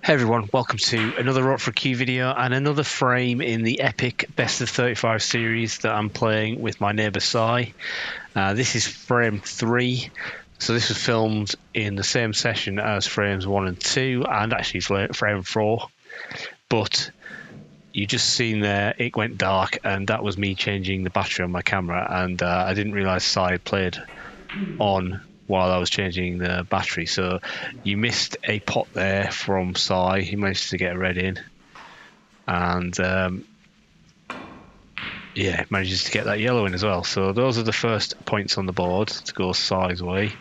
Hey everyone, welcome to another Rock for a Q video and another frame in the epic Best of 35 series that I'm playing with my neighbour Si. This is frame 3, so this was filmed in the same session as frames 1 and 2 and actually frame 4, but you just seen there it went dark and that was me changing the battery on my camera, and I didn't realise Si had played on while I was changing the battery, so you missed a pot there from Si. He managed to get a red in, and yeah, manages to get that yellow in as well. So those are the first points on the board to go Si's way.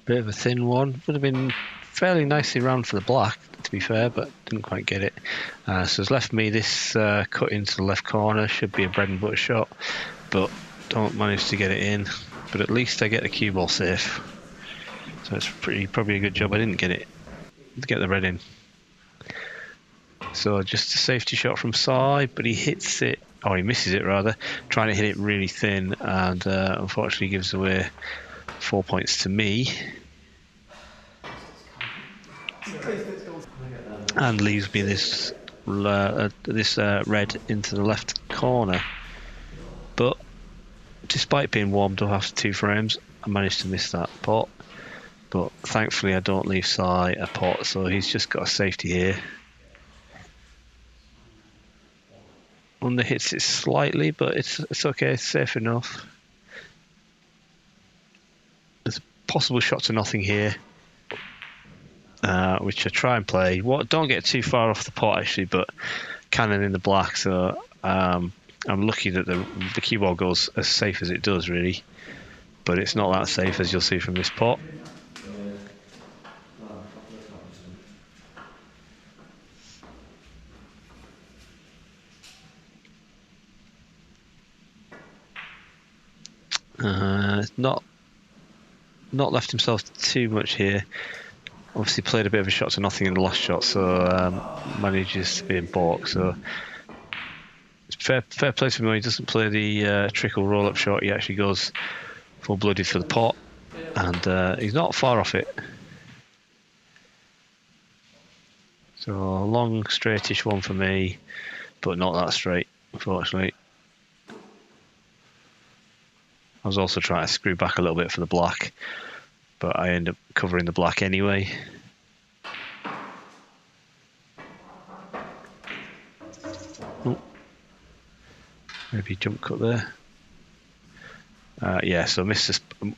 Bit of a thin one, would have been fairly nicely round for the black, to be fair, but didn't quite get it. So it's left me this cut into the left corner. Should be a bread and butter shot, but don't manage to get it in. But at least I get the cue ball safe, so it's probably a good job I didn't get the red in. So just a safety shot from Si, but he hits it, or he misses it rather, trying to hit it really thin, and unfortunately gives away 4 points to me, and leaves me this red into the left corner. But despite being warmed up after 2 frames, I managed to miss that pot. But thankfully I don't leave Si a pot, so he's just got a safety here. Under hits it slightly, but it's okay, it's safe enough. There's a possible shot to nothing here, which I try and play. Don't get too far off the pot actually, but cannon in the black, so I'm lucky that the cue ball goes as safe as it does really, but it's not that safe as you'll see from this pot. Not left himself too much here. Obviously played a bit of a shot to nothing in the last shot, so manages to be in balk. So it's fair play to him. He doesn't play the trickle roll up shot. He actually goes full blooded for the pot, and he's not far off it. So a long straightish one for me, but not that straight, unfortunately. I was also trying to screw back a little bit for the black, but I end up covering the black anyway. Oh. Maybe jump cut there. Yeah, so I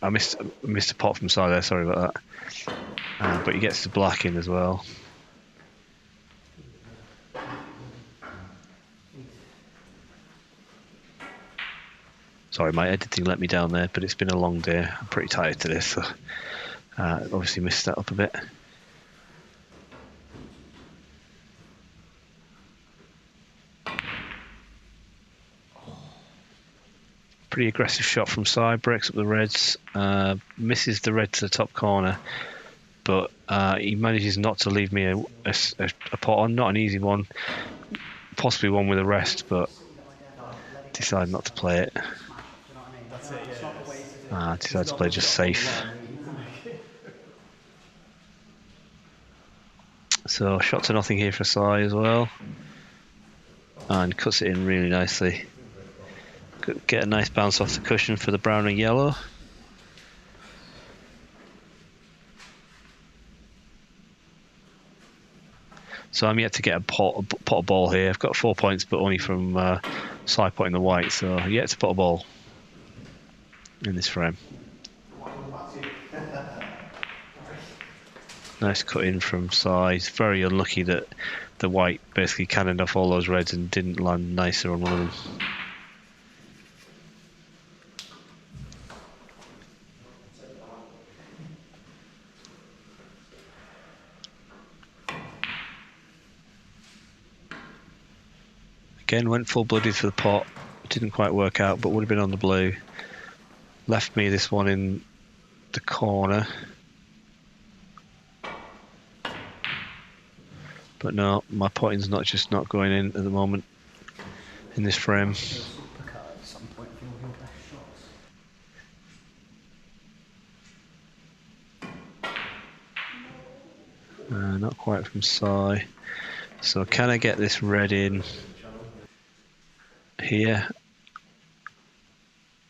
missed a pot from side there. Sorry about that. But he gets the black in as well. Sorry, my editing let me down there, but it's been a long day. I'm pretty tired today, so obviously missed that up a bit. Pretty aggressive shot from Si, breaks up the reds, misses the red to the top corner, but he manages not to leave me a pot on. Not an easy one, possibly one with a rest, but decided not to play it. Decided to play just safe. So shot to nothing here for Si as well, and cuts it in really nicely. Get a nice bounce off the cushion for the brown and yellow. So I'm yet to get a pot of ball here. I've got 4 points, but only from Si potting the white, so yet to pot a ball in this frame. Nice cut in from Si. It's very unlucky that the white basically cannoned off all those reds and didn't land nicer on one of them. Again, went full-blooded for the pot. Didn't quite work out, but would have been on the blue. Left me this one in the corner. But no, my potting's not going in at the moment in this frame. Not quite from Sai. So can I get this red in here?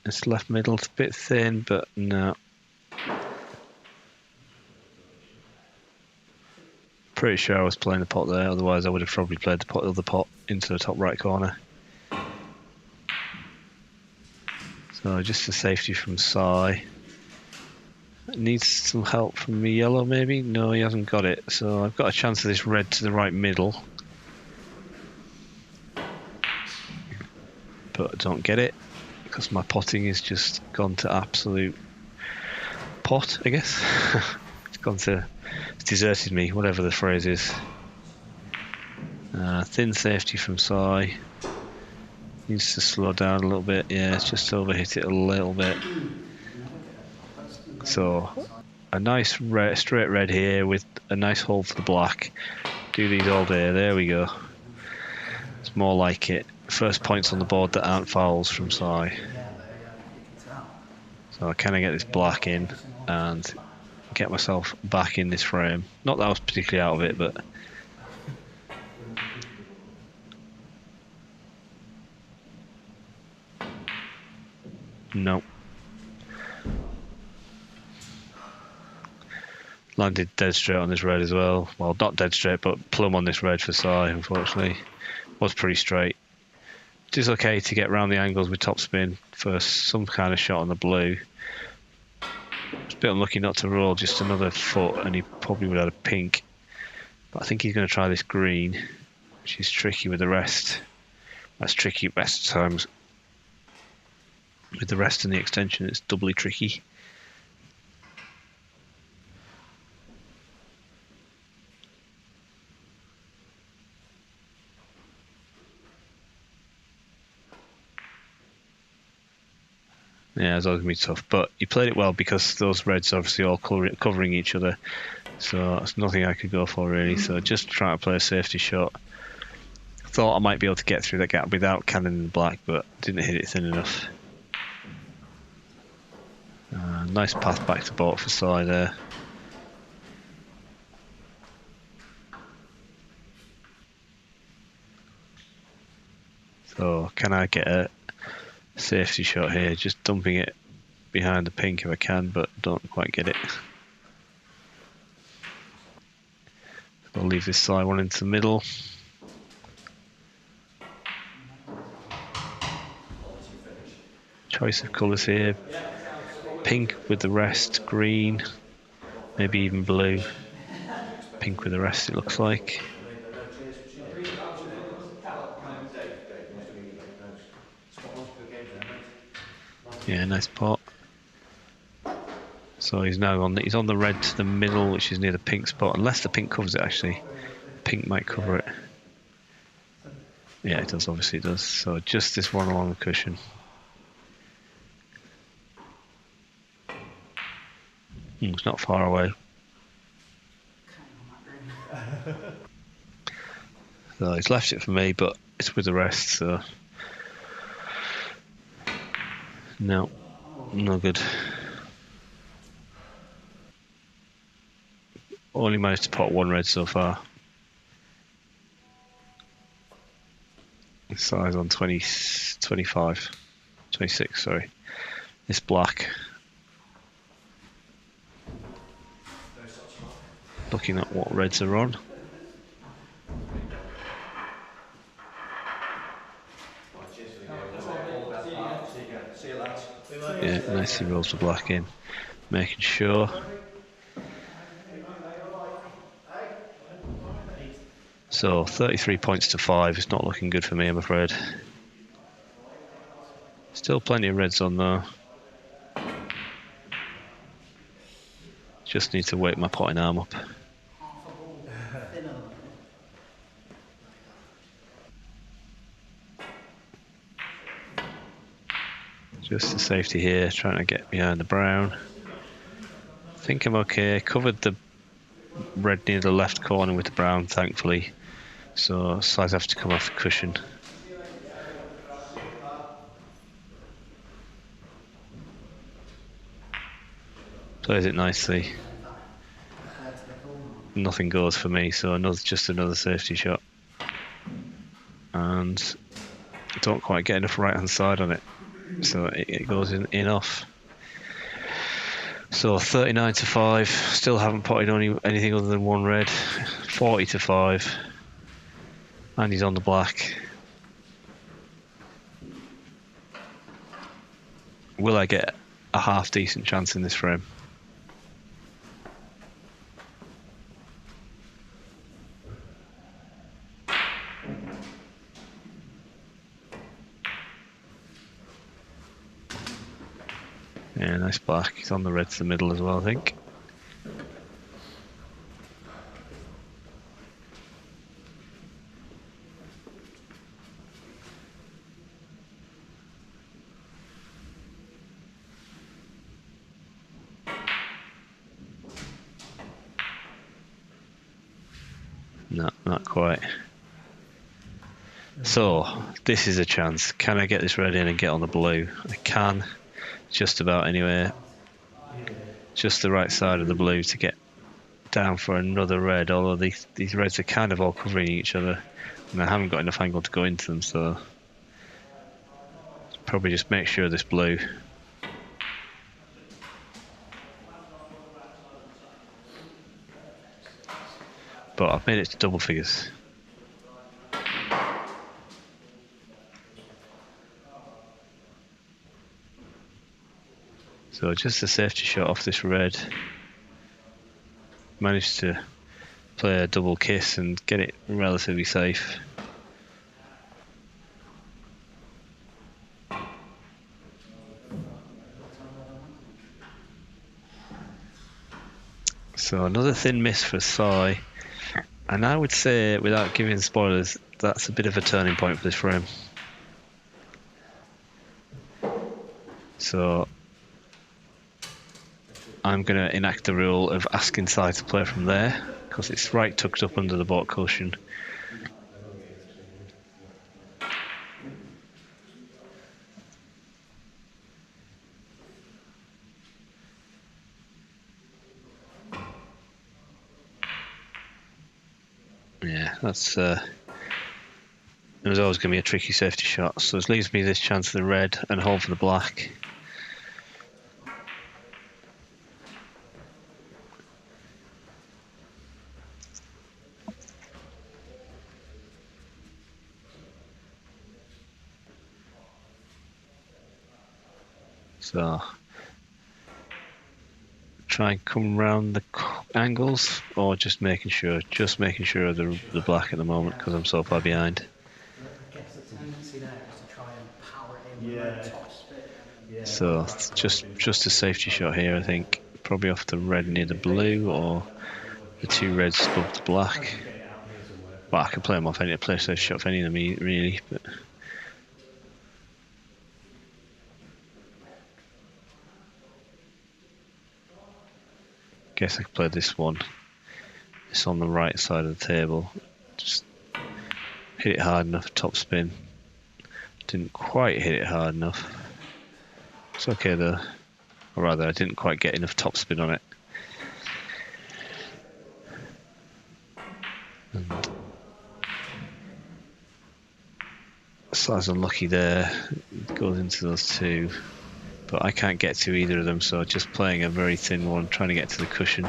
It's left middle, it's a bit thin, but no. Pretty sure I was playing the pot there, otherwise I would have probably played the other pot into the top right corner. So just a safety from Sai. Needs some help from me yellow maybe? No, he hasn't got it. So I've got a chance of this red to the right middle. But I don't get it because my potting is just gone to absolute pot, I guess. It's deserted me, whatever the phrase is. Thin safety from Sai. Needs to slow down a little bit. Yeah, it's just overhit it a little bit. So a nice straight red here with a nice hole for the black. Do these all day. There we go. It's more like it. First points on the board that aren't fouls from Sai. So can I get this black in and get myself back in this frame? Not that I was particularly out of it, but no. Landed dead straight on this red as well. Well, not dead straight, but plumb on this red for Sai, unfortunately. Was pretty straight. It is okay to get around the angles with topspin for some kind of shot on the blue. It's a bit unlucky not to roll just another foot, and he probably would have had a pink. But I think he's going to try this green, which is tricky with the rest. That's tricky best times. With the rest and the extension, it's doubly tricky. Yeah, it's always going to be tough, but he played it well because those reds are obviously all covering each other, so it's nothing I could go for really. So just trying to play a safety shot. Thought I might be able to get through that gap without cannon black, but didn't hit it thin enough. Nice path back to board for Sai there. So can I get a safety shot here? Just dumping it behind the pink if I can, but don't quite get it. I'll leave this Sai one into the middle. Choice of colours here. Pink with the rest, green, maybe even blue. Pink with the rest it looks like. Yeah, nice pot. So he's now on the red to the middle, which is near the pink spot, unless the pink covers it actually. Pink might cover it. Yeah, it does, obviously it does. So just this one along the cushion. It's not far away. So he's left it for me, but it's with the rest, so no good. Only managed to pot one red so far. Size on 25, 26, sorry. This black. Looking at what reds are on. Yeah, nicely rolls the black in, making sure. So 33 points to 5. It's not looking good for me, I'm afraid. Still plenty of reds on though. Just need to wake my potting arm up. Just the safety here, trying to get behind the brown. I think I'm okay. Covered the red near the left corner with the brown, thankfully. So sides have to come off the cushion. Plays it nicely. Nothing goes for me, so just another safety shot. And I don't quite get enough right hand side on it, so it goes in off. So 39 to 5, still haven't potted anything other than one red. 40 to 5, and he's on the black. Will I get a half decent chance in this frame? Yeah, nice black. He's on the red to the middle as well, I think. No, not quite. So, this is a chance. Can I get this red in and get on the blue? I can, just about anyway. Just the right side of the blue to get down for another red, although these reds are kind of all covering each other, and I haven't got enough angle to go into them, so probably just make sure this blue. But I've made it to double figures. So just a safety shot off this red. Managed to play a double kiss and get it relatively safe. So another thin miss for Sai. And I would say, without giving spoilers, that's a bit of a turning point for this frame. So I'm going to enact the rule of asking Sai to play from there, because it's right tucked up under the bot cushion. Yeah, that's it was always going to be a tricky safety shot, so it leaves me this chance of the red and hold for the black. So try and come around the angles, or just making sure of the black at the moment, because I'm so far behind. So just a safety shot here, I think. Probably off the red near the blue, or the two reds above the black. Well, I can play them off any safe shot off any of them really, but guess I could play this one. It's on the right side of the table. Just hit it hard enough, top spin. Didn't quite hit it hard enough. It's okay though. Or rather, I didn't quite get enough top spin on it. And Sai's unlucky there. It goes into those two. But I can't get to either of them, so just playing a very thin one, trying to get to the cushion.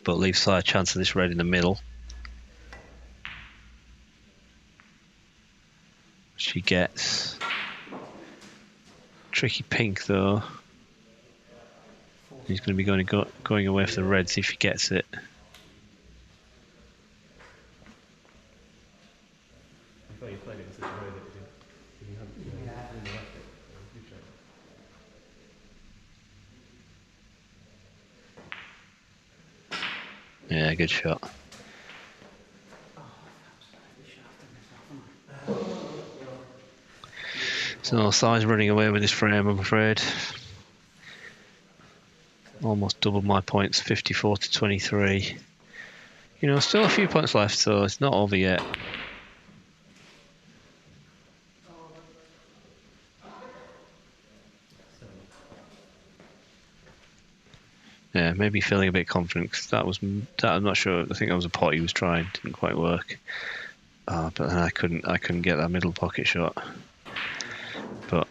But leaves Sai a chance of this red in the middle. She gets tricky pink though. He's going to be going away for the red, see if he gets it. Yeah, good shot. So Sai's running away with this frame, I'm afraid. Almost doubled my points, 54 to 23. You know, still a few points left, so it's not over yet. Yeah, maybe feeling a bit confident because that. I'm not sure. I think that was a pot he was trying. Didn't quite work. But then I couldn't get that middle pocket shot. But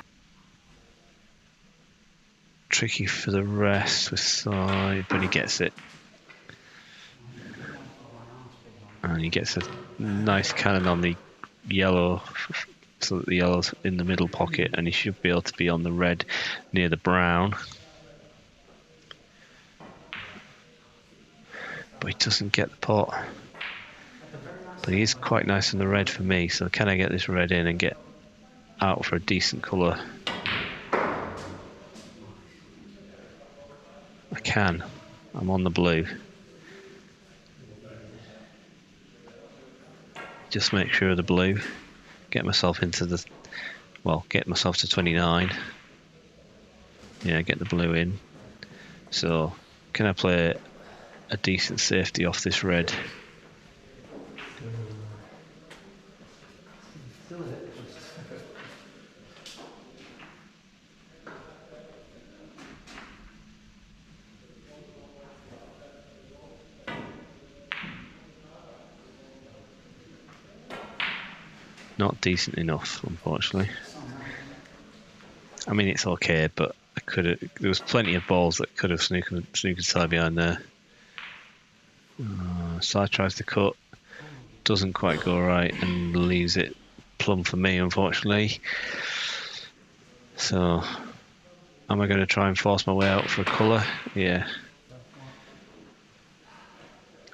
tricky for the rest with side, but he gets it. And he gets a nice cannon on the yellow, so that the yellow's in the middle pocket, and he should be able to be on the red near the brown. But he doesn't get the pot. But he is quite nice in the red for me, so can I get this red in and get out for a decent colour? I can. I'm on the blue. Just make sure of the blue. Get myself into the... Well, get myself to 29. Yeah, get the blue in. So, can I play a decent safety off this red? Not decent enough, unfortunately. I mean, it's okay, but there was plenty of balls that could have snookered side behind there. Side tries to cut, doesn't quite go right, and leaves it plumb for me, unfortunately. So, am I going to try and force my way out for a colour? Yeah.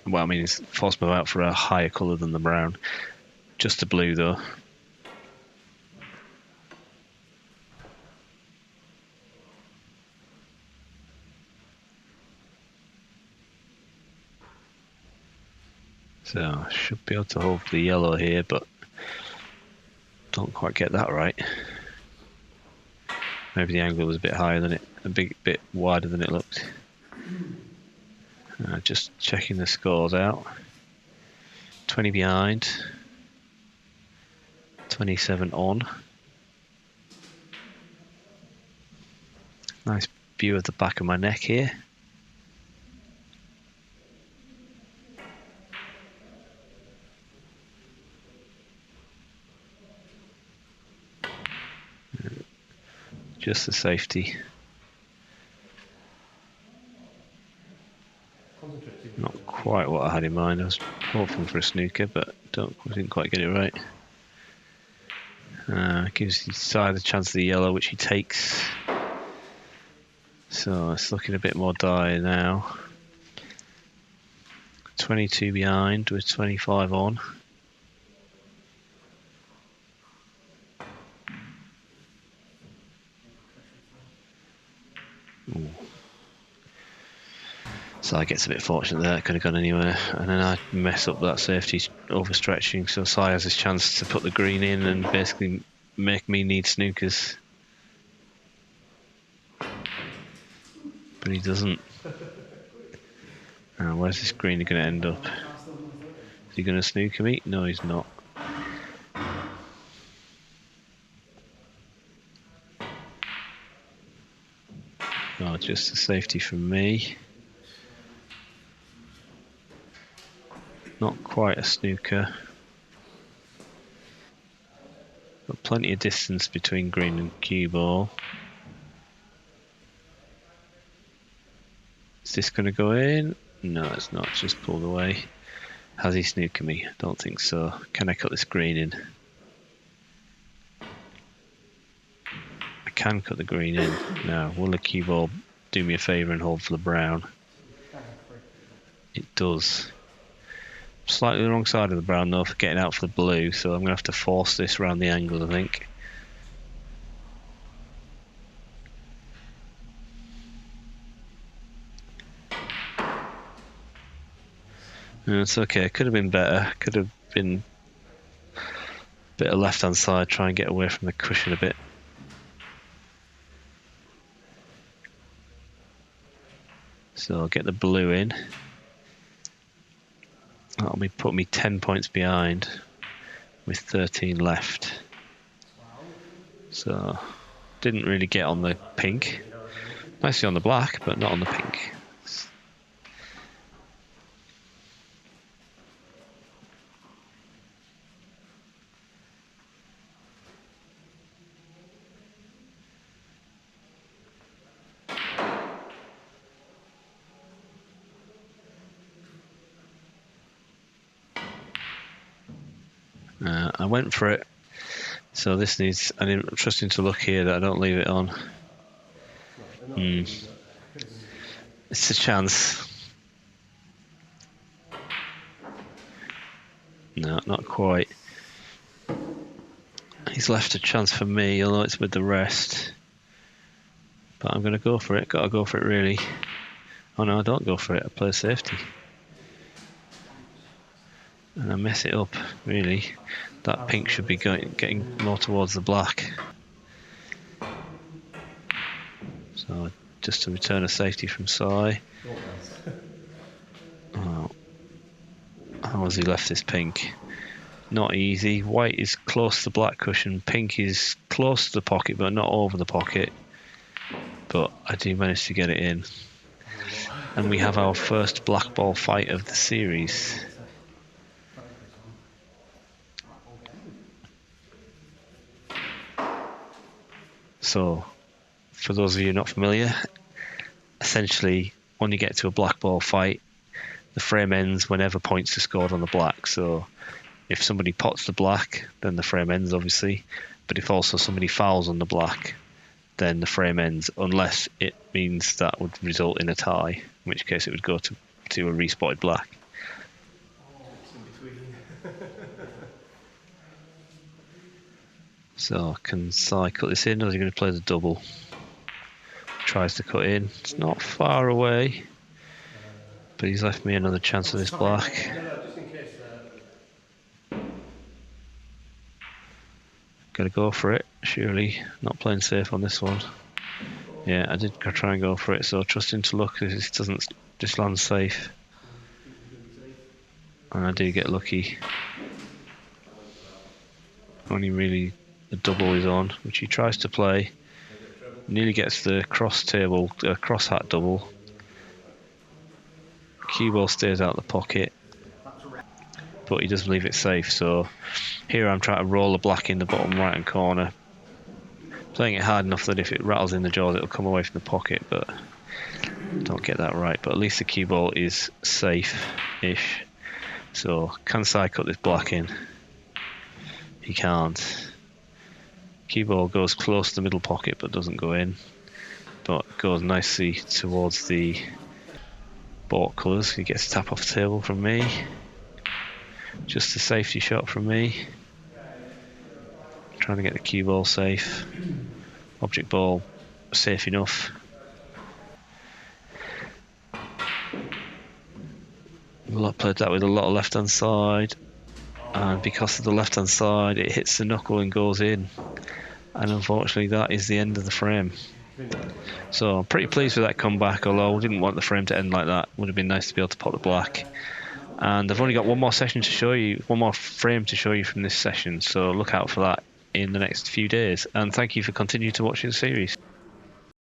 Well, I mean, it's force my way out for a higher colour than the brown. Just the blue, though. So, I should be able to hold the yellow here, but don't quite get that right. Maybe the angle was a bit higher than a bit wider than it looked. Just checking the scores out. 20 behind. 27 on. Nice view of the back of my neck here. Just the safety. Not quite what I had in mind. I was hoping for a snooker, but didn't quite get it right. Gives the side a chance of the yellow, which he takes. So it's looking a bit more dire now. 22 behind with 25 on. Ooh. So I gets a bit fortunate there. It could have gone anywhere, and then I mess up that safety overstretching. So Sai has his chance to put the green in and basically make me need snookers, but he doesn't. Where's this green going to end up? Is he going to snooker me? No, he's not. Oh, just a safety from me. Not quite a snooker. Got plenty of distance between green and cue ball. Is this going to go in? No, it's not. It's just pulled away. Has he snookered me? I don't think so. Can I cut this green in? I can cut the green in. Now, will the cue ball do me a favour and hold for the brown? It does. Slightly the wrong side of the brown though for getting out for the blue, so I'm going to have to force this around the angle, I think. It's okay. Could have been better. Could have been a bit of left hand side, try and get away from the cushion a bit. So I'll get the blue in. That'll be put me 10 points behind with 13 left. So didn't really get on the pink. Nicely on the black, but not on the pink. I went for it. So this needs, I'm trusting to luck here that I don't leave it on. It's a chance. No, not quite. He's left a chance for me, although it's with the rest. But I'm going to go for it. Got to go for it, really. Oh no, I don't go for it. I play safety. And I mess it up, really. That pink should be getting more towards the black. So just to return a safety from Sai. Oh. How has he left this pink? Not easy. White is close to the black cushion. Pink is close to the pocket, but not over the pocket. But I do manage to get it in. And we have our first black ball fight of the series. So, for those of you not familiar, essentially, when you get to a black ball fight, the frame ends whenever points are scored on the black. So, if somebody pots the black, then the frame ends, obviously. But if also somebody fouls on the black, then the frame ends, unless it means that would result in a tie, in which case it would go to a respotted black. So can Sai cut this in, or is he going to play the double? Tries to cut in. It's not far away, but he's left me another chance of this black. Gotta go for it, surely. Not playing safe on this one. Yeah, I did try and go for it, so trusting to luck that this doesn't just land safe. And I do get lucky. Only really the double is on, which he tries to play. Nearly gets the cross hat double. Cue ball stays out the pocket, but he doesn't leave it safe. So here I'm trying to roll the black in the bottom right hand corner, playing it hard enough that if it rattles in the jaws it'll come away from the pocket, but don't get that right. But at least the cue ball is safe-ish. So can Sai cut this black in? He can't. Cue ball goes close to the middle pocket but doesn't go in, but goes nicely towards the bought colours. He gets a tap off the table from me. Just a safety shot from me. Trying to get the cue ball safe. Object ball safe enough. Played that with a lot of left hand side, and because of the left hand side it hits the knuckle and goes in, and unfortunately that is the end of the frame. So I'm pretty pleased with that comeback, although I didn't want the frame to end like that. Would have been nice to be able to pot the black. And I've only got one more session to show you, one more frame to show you from this session, so look out for that in the next few days. And thank you for continuing to watch the series.